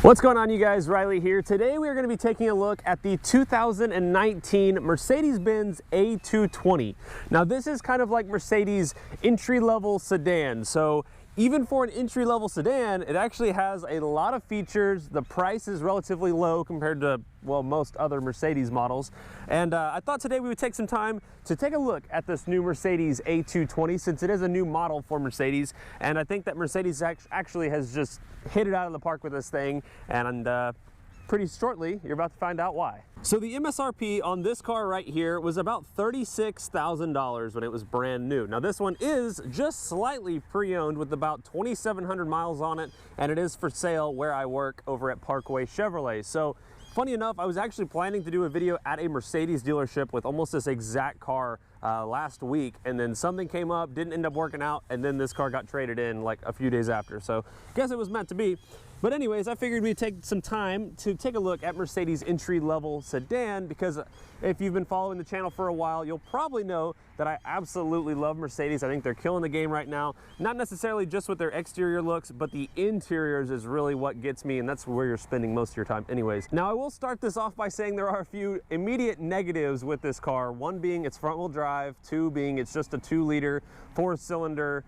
What's going on, you guys? Riley here. Today we are going to be taking a look at the 2019 Mercedes-Benz A220. Now this is kind of like Mercedes entry-level sedan. So even for an entry-level sedan, it actually has a lot of features. The price is relatively low compared to, well, most other Mercedes models. And I thought today we would take some time to take a look at this new Mercedes A220, since it is a new model for Mercedes. And I think that Mercedes actually has just hit it out of the park with this thing. And pretty shortly, you're about to find out why. So the MSRP on this car right here was about $36,000 when it was brand new. Now this one is just slightly pre-owned with about 2,700 miles on it, and it is for sale where I work over at Parkway Chevrolet. So funny enough, I was actually planning to do a video at a Mercedes dealership with almost this exact car last week, and then something came up, didn't end up working out, and then this car got traded in like a few days after. So I guess it was meant to be. But anyways, I figured we'd take some time to take a look at Mercedes entry-level sedan, because if you've been following the channel for a while, you'll probably know that I absolutely love Mercedes. I think they're killing the game right now. Not necessarily just with their exterior looks, but the interiors is really what gets me, and that's where you're spending most of your time anyways. Now, I will start this off by saying there are a few immediate negatives with this car. One being it's front-wheel drive, two being it's just a 2-liter, 4-cylinder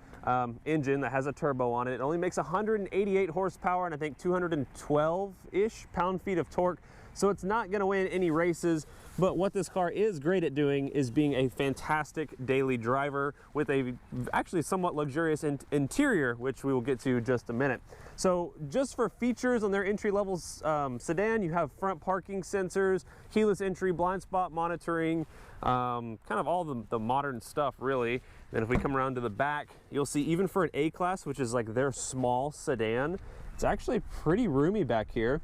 engine that has a turbo on it. It only makes 188 horsepower and I think 212-ish pound-feet of torque. So it's not going to win any races, but what this car is great at doing is being a fantastic daily driver with a actually somewhat luxurious interior, which we will get to in just a minute. So just for features on their entry-level sedan, you have front parking sensors, keyless entry, blind spot monitoring, kind of all the modern stuff really. Then if we come around to the back, you'll see even for an A-Class, which is like their small sedan, it's actually pretty roomy back here.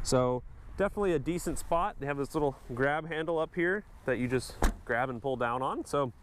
So definitely a decent spot. They have this little grab handle up here that you just grab and pull down on. So,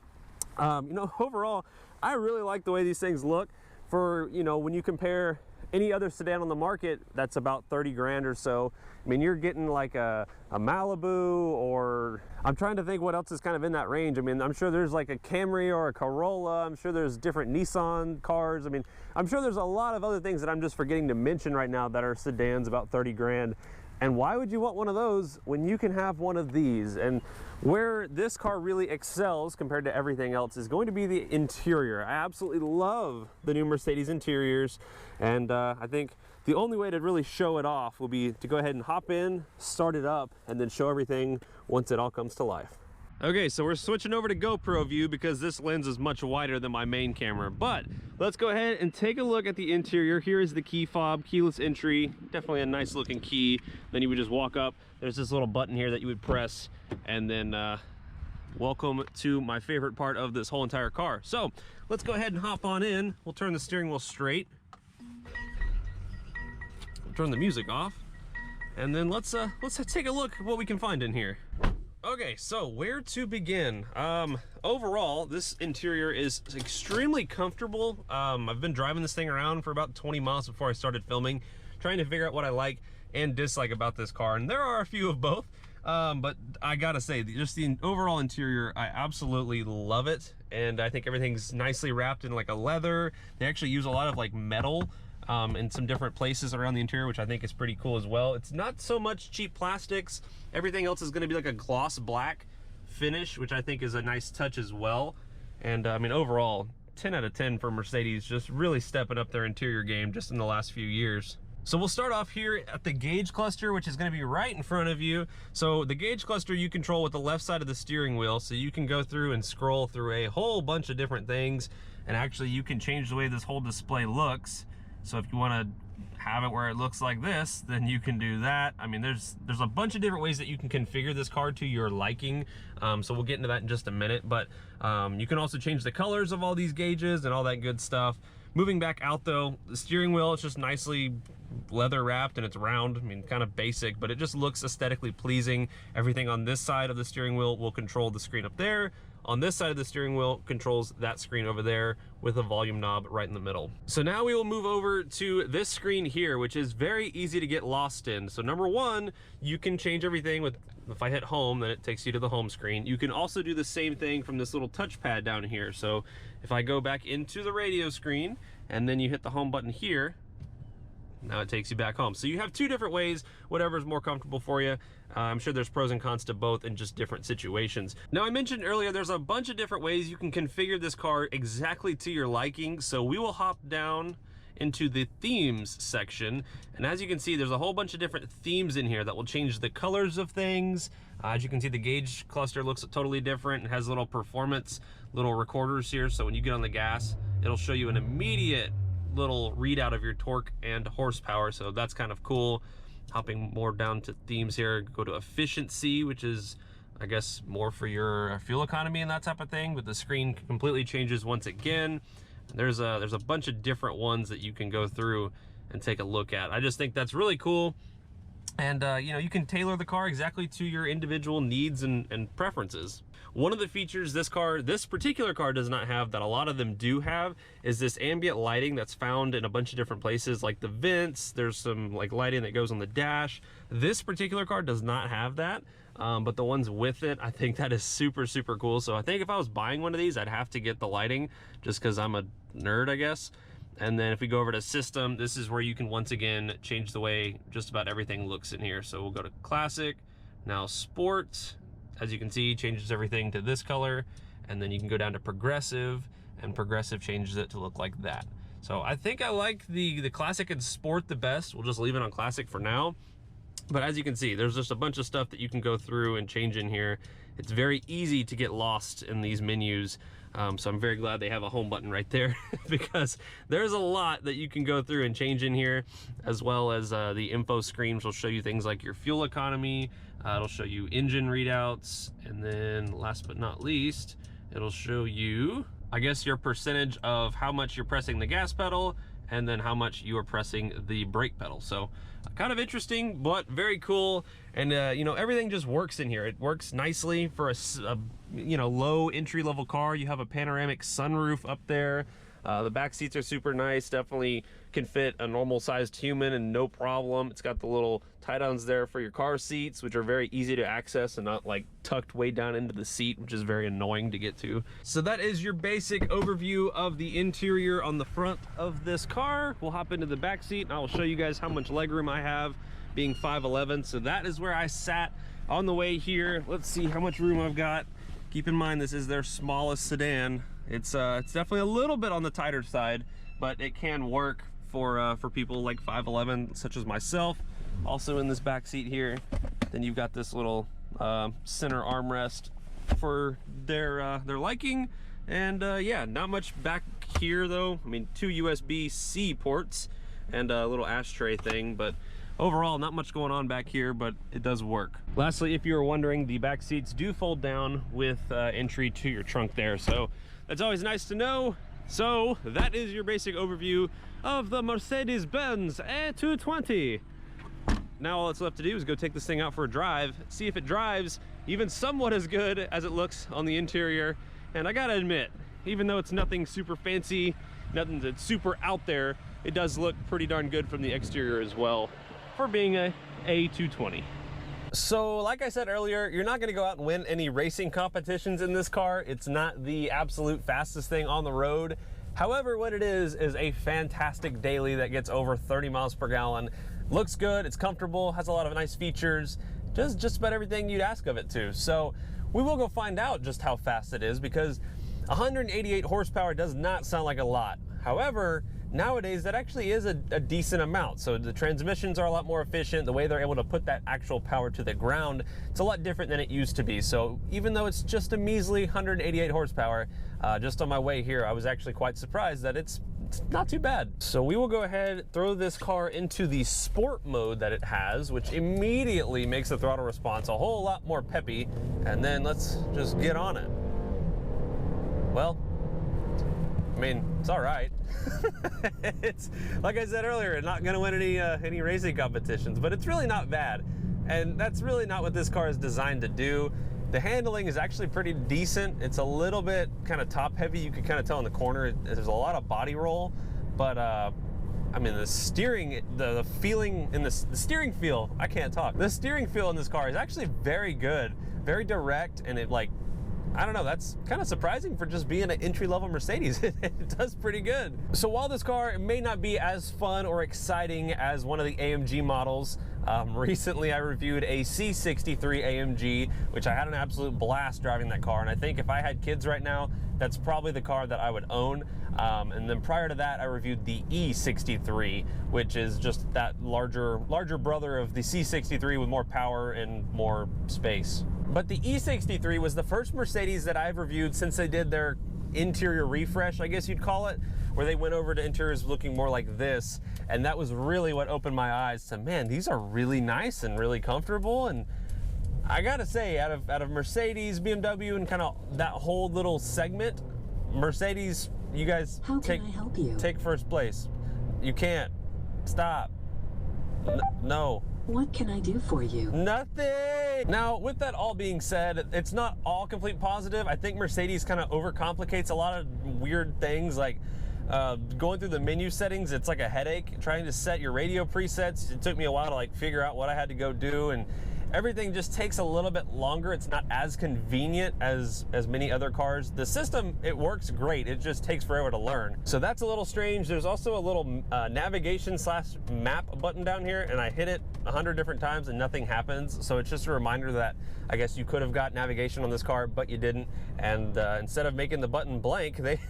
you know, overall, I really like the way these things look. For, you know, when you compare any other sedan on the market that's about 30 grand or so, I mean, you're getting like a Malibu, or I'm trying to think what else is kind of in that range. I mean, I'm sure there's like a Camry or a Corolla. I'm sure there's different Nissan cars. I mean, I'm sure there's a lot of other things that I'm just forgetting to mention right now that are sedans about 30 grand. And why would you want one of those when you can have one of these? And where this car really excels compared to everything else is going to be the interior. I absolutely love the new Mercedes interiors, and I think the only way to really show it off will be to go ahead and hop in, start it up, and then show everything once it all comes to life. Okay, so we're switching over to GoPro view because this lens is much wider than my main camera. But let's go ahead and take a look at the interior. Here is the key fob, keyless entry, definitely a nice looking key. Then you would just walk up. There's this little button here that you would press, and then welcome to my favorite part of this whole entire car. So let's go ahead and hop on in. We'll turn the steering wheel straight. We'll turn the music off, and then let's take a look at what we can find in here. Okay, so where to begin? Overall, this interior is extremely comfortable. I've been driving this thing around for about 20 miles before I started filming, trying to figure out what I like and dislike about this car, and there are a few of both. But I gotta say, just the overall interior, I absolutely love it, and I think everything's nicely wrapped in like a leather. They actually use a lot of like metal in some different places around the interior, which I think is pretty cool as well. It's not so much cheap plastics. Everything else is going to be like a gloss black finish, which I think is a nice touch as well. And I mean, overall, 10 out of 10 for Mercedes, just really stepping up their interior game just in the last few years. So we'll start off here at the gauge cluster, which is going to be right in front of you. So the gauge cluster you control with the left side of the steering wheel, so you can go through and scroll through a whole bunch of different things, and actually you can change the way this whole display looks. So if you want to have it where it looks like this, then you can do that. I mean, there's a bunch of different ways that you can configure this car to your liking. So we'll get into that in just a minute, but you can also change the colors of all these gauges and all that good stuff. Moving back out though, the steering wheel is just nicely leather wrapped and it's round. I mean, kind of basic, but it just looks aesthetically pleasing. Everything on this side of the steering wheel will control the screen up there. On this side of the steering wheel controls that screen over there with a volume knob right in the middle. So now we will move over to this screen here, which is very easy to get lost in. So number one, you can change everything with, if I hit home, then it takes you to the home screen. You can also do the same thing from this little touchpad down here. So if I go back into the radio screen and then you hit the home button here, now it takes you back home. So you have two different ways, whatever is more comfortable for you. I'm sure there's pros and cons to both in just different situations. Now, I mentioned earlier, there's a bunch of different ways you can configure this car exactly to your liking. So we will hop down into the themes section, and as you can see, there's a whole bunch of different themes in here that will change the colors of things. As you can see, the gauge cluster looks totally different. It has little performance, little recorders here, so when you get on the gas, it'll show you an immediate little readout of your torque and horsepower, so that's kind of cool. Hopping more down to themes here, go to efficiency, which is, I guess, more for your fuel economy and that type of thing, but the screen completely changes once again. There's a bunch of different ones that you can go through and take a look at. I just think that's really cool. And you know, you can tailor the car exactly to your individual needs and preferences. One of the features this particular car does not have that a lot of them do have is this ambient lighting that's found in a bunch of different places, like the vents. There's some like lighting that goes on the dash. This particular car does not have that, but the ones with it, I think that is super, super cool. So I think if I was buying one of these, I'd have to get the lighting just because I'm a nerd, I guess. And then if we go over to system, this is where you can once again change the way just about everything looks in here. So we'll go to classic, now sport. As you can see, changes everything to this color. And then you can go down to progressive, and progressive changes it to look like that. So I think I like the classic and sport the best. We'll just leave it on classic for now. But as you can see, there's just a bunch of stuff that you can go through and change in here. It's very easy to get lost in these menus. So I'm very glad they have a home button right there because there's a lot that you can go through and change in here, as well as the info screen, which will show you things like your fuel economy. It'll show you engine readouts. And then last but not least, it'll show you, I guess, your percentage of how much you're pressing the gas pedal and then how much you are pressing the brake pedal. So kind of interesting, but very cool. And you know, everything just works in here. It works nicely for a you know, low entry level car. You have a panoramic sunroof up there. The back seats are super nice, definitely can fit a normal sized human and no problem. It's got the little tie downs there for your car seats, which are very easy to access and not like tucked way down into the seat, which is very annoying to get to. So that is your basic overview of the interior on the front of this car. We'll hop into the back seat and I will show you guys how much legroom I have, being 5'11". So that is where I sat on the way here. Let's see how much room I've got. Keep in mind, this is their smallest sedan. It's definitely a little bit on the tighter side, but it can work for people like 5'11", such as myself. Also in this back seat here, then you've got this little center armrest for their liking. And yeah, not much back here though. I mean, 2 USB-C ports and a little ashtray thing, but overall, not much going on back here, but it does work. Lastly, if you were wondering, the back seats do fold down with entry to your trunk there. So that's always nice to know. So that is your basic overview of the Mercedes-Benz A220. Now all that's left to do is go take this thing out for a drive, see if it drives even somewhat as good as it looks on the interior. And I gotta admit, even though it's nothing super fancy, nothing that's super out there, it does look pretty darn good from the exterior as well, for being a A220. So like I said earlier, you're not going to go out and win any racing competitions in this car. It's not the absolute fastest thing on the road. However, what it is a fantastic daily that gets over 30 miles per gallon. Looks good, it's comfortable, has a lot of nice features, does just about everything you'd ask of it to. So we will go find out just how fast it is, because 188 horsepower does not sound like a lot. However, nowadays that actually is a decent amount. So the transmissions are a lot more efficient. The way they're able to put that actual power to the ground, it's a lot different than it used to be. So even though it's just a measly 188 horsepower, just on my way here, I was actually quite surprised that it's not too bad. So we will go ahead, throw this car into the sport mode that it has, which immediately makes the throttle response a whole lot more peppy. And then let's just get on it. Well, I mean, it's all right. It's, like I said earlier, not gonna win any racing competitions, but it's really not bad. And that's really not what this car is designed to do. The handling is actually pretty decent. It's a little bit kind of top heavy. You can kind of tell in the corner, there's a lot of body roll, but I mean, the steering, the feeling in the steering feel, I can't talk. The steering feel in this car is actually very good, very direct, and it like, I don't know, that's kind of surprising for just being an entry-level Mercedes. It does pretty good. So while this car may not be as fun or exciting as one of the AMG models, recently I reviewed a C63 AMG, which I had an absolute blast driving that car, and I think if I had kids right now, that's probably the car that I would own. And then prior to that, I reviewed the E63, which is just that larger brother of the C63 with more power and more space. But the E63 was the first Mercedes that I've reviewed since they did their interior refresh, I guess you'd call it, where they went over to interiors looking more like this. And that was really what opened my eyes to, man, these are really nice and really comfortable. And I gotta say, out of Mercedes, BMW, and kind of that whole little segment, Mercedes, you guys take first place. You can't. Stop. No. What can I do for you? Nothing! Now, with that all being said, it's not all complete positive. I think Mercedes kind of overcomplicates a lot of weird things, like going through the menu settings, it's like a headache. Trying to set your radio presets, it took me a while to like figure out what I had to go do, and everything just takes a little bit longer. It's not as convenient as many other cars. The system, it works great. It just takes forever to learn. So that's a little strange. There's also a little navigation / map button down here, and I hit it 100 different times and nothing happens. So it's just a reminder that I guess you could have got navigation on this car, but you didn't. And instead of making the button blank, they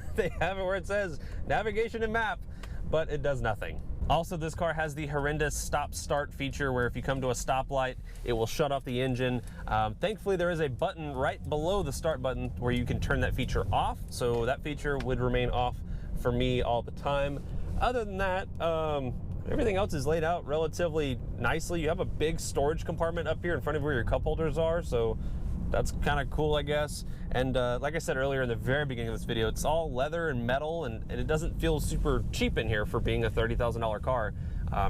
have it where it says navigation and map, but it does nothing. Also, this car has the horrendous stop-start feature where if you come to a stoplight, it will shut off the engine. Thankfully, there is a button right below the start button where you can turn that feature off, so that feature would remain off for me all the time. Other than that, everything else is laid out relatively nicely. You have a big storage compartment up here in front of where your cup holders are, so that's kind of cool, I guess. And like I said earlier in the very beginning of this video, it's all leather and metal, and it doesn't feel super cheap in here for being a $30,000 car.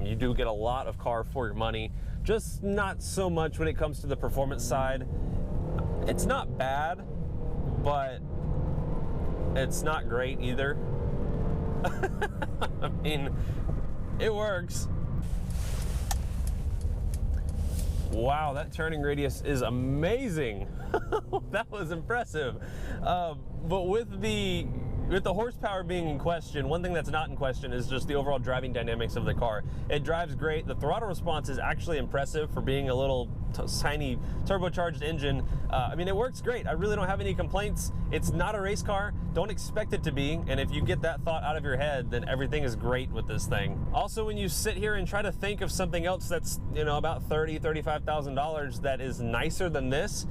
You do get a lot of car for your money, just not so much when it comes to the performance side. It's not bad, but it's not great either. I mean, it works. Wow, that turning radius is amazing. That was impressive. But with the horsepower being in question, one thing that's not in question is just the overall driving dynamics of the car. It drives great. The throttle response is actually impressive for being a little tiny turbocharged engine. I mean, it works great. I really don't have any complaints. It's not a race car. Don't expect it to be. And if you get that thought out of your head, then everything is great with this thing. Also, when you sit here and try to think of something else that's, you know, about $30,000, $35,000 that is nicer than this,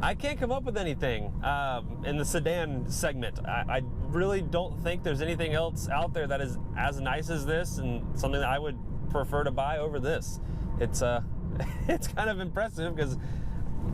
I can't come up with anything in the sedan segment. I really don't think there's anything else out there that is as nice as this, and something that I would prefer to buy over this. It's it's kind of impressive because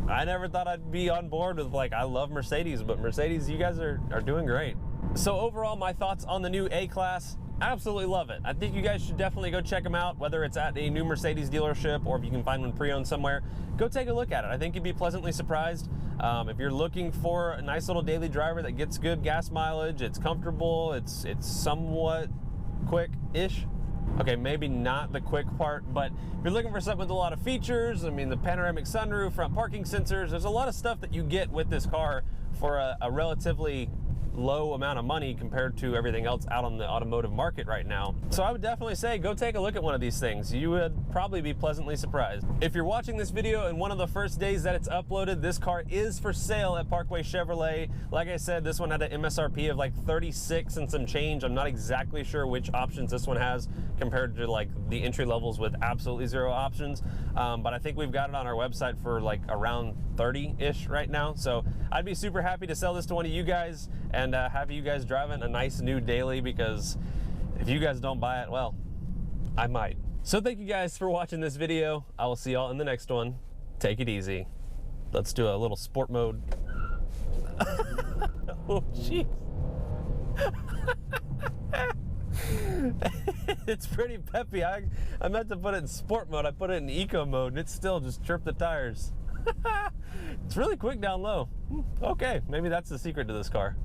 I never thought I'd be on board with, like, I love Mercedes, but Mercedes, you guys are doing great. So overall, my thoughts on the new A-Class: absolutely love it. I think you guys should definitely go check them out, whether it's at a new Mercedes dealership or if you can find one pre-owned somewhere. Go take a look at it. I think you'd be pleasantly surprised. If you're looking for a nice little daily driver that gets good gas mileage, it's comfortable, it's somewhat quick-ish. Okay, maybe not the quick part, but if you're looking for something with a lot of features, I mean, the panoramic sunroof, front parking sensors, there's a lot of stuff that you get with this car for a relatively low amount of money compared to everything else out on the automotive market right now. So I would definitely say go take a look at one of these things. You would probably be pleasantly surprised. If you're watching this video and one of the first days that it's uploaded, this car is for sale at Parkway Chevrolet. Like I said, this one had an MSRP of like 36 and some change. I'm not exactly sure which options this one has compared to like the entry levels with absolutely zero options. But I think we've got it on our website for like around 30-ish right now. So I'd be super happy to sell this to one of you guys and have you guys driving a nice new daily, because if you guys don't buy it, well, I might. So thank you guys for watching this video. I will see y'all in the next one. Take it easy. Let's do a little sport mode. Oh, jeez. It's pretty peppy. I meant to put it in sport mode. I put it in eco mode and it still just tripped the tires. It's really quick down low. Okay, maybe that's the secret to this car.